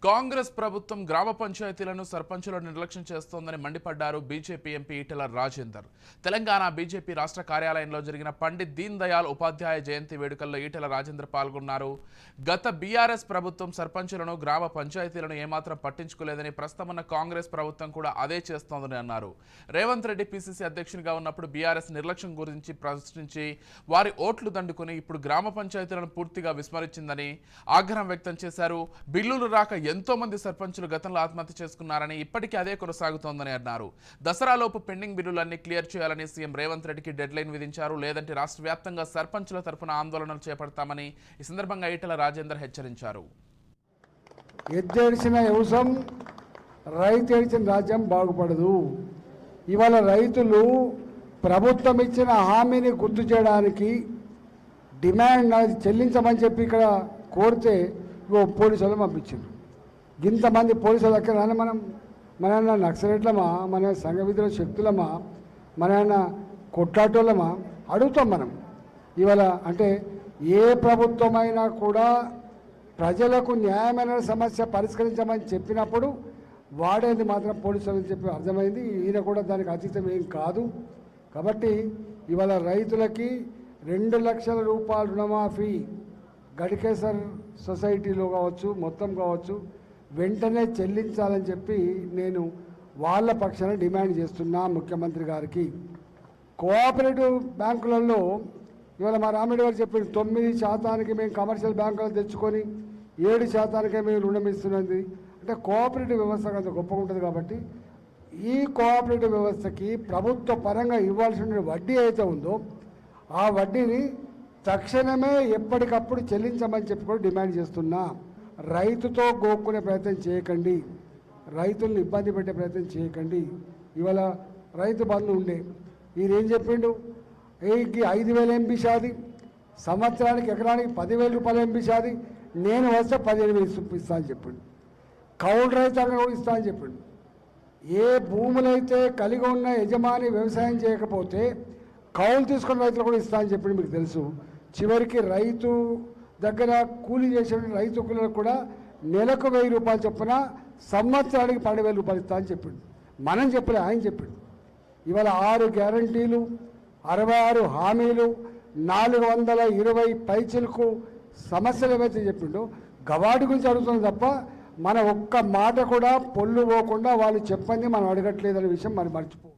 కాంగ్రెస్ ప్రభుత్వం గ్రామ పంచాయతీలను సర్పంచుల నిర్లక్ష్యం చేస్తోందని మండిపడ్డారు BJP MP Etela Rajender. Telangana BJP రాష్ట్ర కార్యాలయంలో జరిగిన పండిత్ దీన్ దయాళ్ ఉపాధ్యాయ జయంతి వేడుకల్లో ఈటెల రాజేందర్ పాల్గొన్నారు. గత బీఆర్ఎస్ ప్రభుత్వం సర్పంచులను గ్రామ పంచాయతీలను ఏమాత్రం పట్టించుకోలేదని, ప్రస్తుతమున్న కాంగ్రెస్ ప్రభుత్వం కూడా అదే చేస్తోందని అన్నారు. రేవంత్ రెడ్డి పీసీసీ అధ్యక్షునిగా ఉన్నప్పుడు బీఆర్ఎస్ నిర్లక్ష్యం గురించి ప్రశ్నించి వారి ఓట్లు దండుకుని ఇప్పుడు గ్రామ పంచాయతీలను పూర్తిగా విస్మరించిందని ఆగ్రహం వ్యక్తం చేశారు. బిల్లులు రాక ఎంతో మంది సర్పంచులు గతంలో ఆత్మహత్య చేసుకున్నారని, ఇప్పటికీ అదే కొనసాగుతోందని అన్నారు. దసరాలోపు పెండింగ్ బిల్లులన్నీ క్లియర్ చేయాలని సీఎం రేవంత్ రెడ్డికి డెడ్ లైన్ విధించారు. లేదంటే రాష్ట్ర వ్యాప్తంగా సర్పంచుల తరఫున ఆందోళనలు చేపడతామని ఈ సందర్భంగా ఈటెల రాజేందర్ హెచ్చరించారు. ఎద్దేడిచిన వ్యవసాయం రైతు ఏడిచిన రాజ్యం బాగుపడదు. ఇవాళ రైతులు ప్రభుత్వం ఇచ్చిన హామీని గుర్తు చేయడానికి డిమాండ్ చెల్లించమని చెప్పి ఇక్కడ కోరితే పోలీసులు పంపించారు. ఇంతమంది పోలీసులు అక్కడ మన నక్సలెట్లమా, మన సంఘ విధుల శక్తులమా, మన కొట్లాటోళ్ళమా అడుగుతాం మనం. ఇవాళ అంటే ఏ ప్రభుత్వమైనా కూడా ప్రజలకు న్యాయమైన సమస్య పరిష్కరించమని చెప్పినప్పుడు వాడేది మాత్రం పోలీసులని చెప్పి అర్థమైంది. ఈయన కూడా దానికి అతీతం ఏం కాదు. కాబట్టి ఇవాళ రైతులకి 2 లక్షల రూపాయల రుణమాఫీ గడికేసర్ సొసైటీలో కావచ్చు, మొత్తం కావచ్చు, వెంటనే చెల్లించాలని చెప్పి నేను వాళ్ళ పక్షాన డిమాండ్ చేస్తున్నా ముఖ్యమంత్రి గారికి. కోఆపరేటివ్ బ్యాంకులలో ఇవాళ మా రామిరెడ్డి గారు చెప్పిన 9% మేము కమర్షియల్ బ్యాంకులు తెచ్చుకొని 7% మేము రుణం ఇస్తున్నది అంటే కోఆపరేటివ్ వ్యవస్థ అంత గొప్పగా ఉంటుంది. కాబట్టి ఈ కోఆపరేటివ్ వ్యవస్థకి ప్రభుత్వ పరంగా ఇవ్వాల్సిన వడ్డీ అయితే ఉందో ఆ వడ్డీని తక్షణమే ఎప్పటికప్పుడు చెల్లించమని చెప్పి కూడా డిమాండ్ చేస్తున్నా. రైతుతో గోక్కునే ప్రయత్నం చేయకండి, రైతులను ఇబ్బంది పెట్టే ప్రయత్నం చేయకండి. ఇవాళ రైతు బంధు ఉండే ఈయనేం చెప్పిండు, 5,000 ఎంపీ షాది, సంవత్సరానికి ఎకరానికి 10,000 రూపాయలు ఎంపీ షాది, నేను వస్తే 15,000 ఇస్తా అని చెప్పిండు. కౌలు రైతాంగం కూడా ఇస్తా అని చెప్పిండు. ఏ భూములైతే కలిగి ఉన్న యజమాని వ్యవసాయం చేయకపోతే కౌలు తీసుకున్న రైతులు కూడా ఇస్తా అని చెప్పిండు. మీకు తెలుసు. చివరికి రైతు దగ్గర కూలీ చేసే రైతు కూలీలకు కూడా నెలకు 1,000 రూపాయలు చొప్పున సంవత్సరానికి 12,000 రూపాయలు ఇస్తా అని చెప్పిండు. మనం చెప్పలే, ఆయన చెప్పిండు. ఇవాళ 6 గ్యారంటీలు, 66 హామీలు, 420 పైచిలకు సమస్యలు ఏవైతే చెప్పిండో గవాడి గురించి అడుగుతుంది తప్ప మన ఒక్క మాట కూడా పొల్లు పోకుండా వాళ్ళు చెప్పండి మనం అడగట్లేదనే విషయం మరి మర్చిపో.